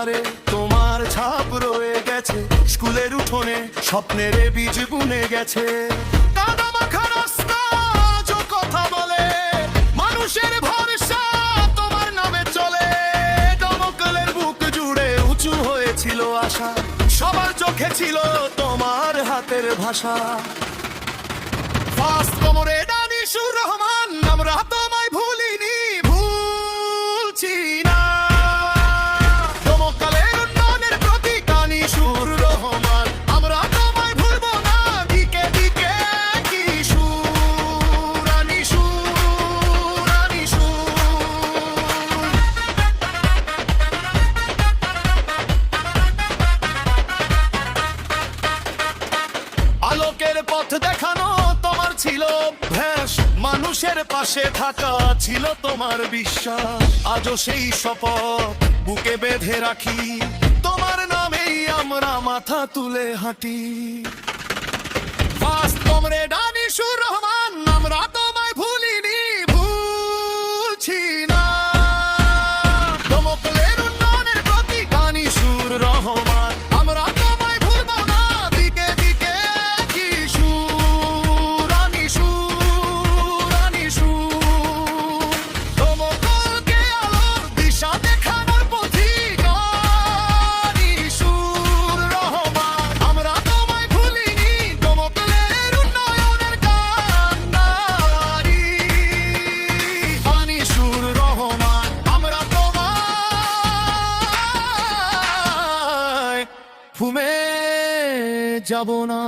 ধারে তোমার ছাপ রয়ে গেছে, স্কুলের উঠোনে স্বপ্নের বীজ বুনে গেছে। কাদামাখা রাস্তা আজও কথা বলে, মানুষের ভরসা তোমার নামে চলে। দমকলের বুক জুড়ে উঁচু হয়েছিল আশা, সবার চোখে ছিল তোমার হাতের ভাষা। ফার্স্ট কমরেড আনিসুর রহমান, আমরা তোমায় ভুলিনি, ভুলছি না। দমকলের উন্নয়নের প্রতীক আনিসুর রহমান, আমরা তোমায় ভুলবো না। দিকে দিকে কি সুর, আনিসুর, আনিসুর। আলোকের পথ দেখানো তোমার ছিল অভ্যাস, মানুষের পাশে থাকা ছিল তোমার বিশ্বাস। আজও সেই শপথ বুকে বেঁধে রাখি, তোমার নামেই আমরা মাথা তুলে হাঁটি। ফার্স্ট কমরেড আনিসুর রহমান, আমরা তোমায় ভুলিনি, ভুলছি না। দমকলের উন্নয়নের প্রতীক আনিসুর রহমান, আমরা তোমায় ভুলবো না। দিকে দিকে কি সুর, আনিসুর, আনিসুর। দমকলকে আলোর দিশা দেখানোর পথিক আনিসুর রহমান, আমরা তোমায় ভুলিনি। দমকলের উন্নয়নের কান্ডারি আনিসুর রহমান, আমরা তোমায় ভুলে যাব না।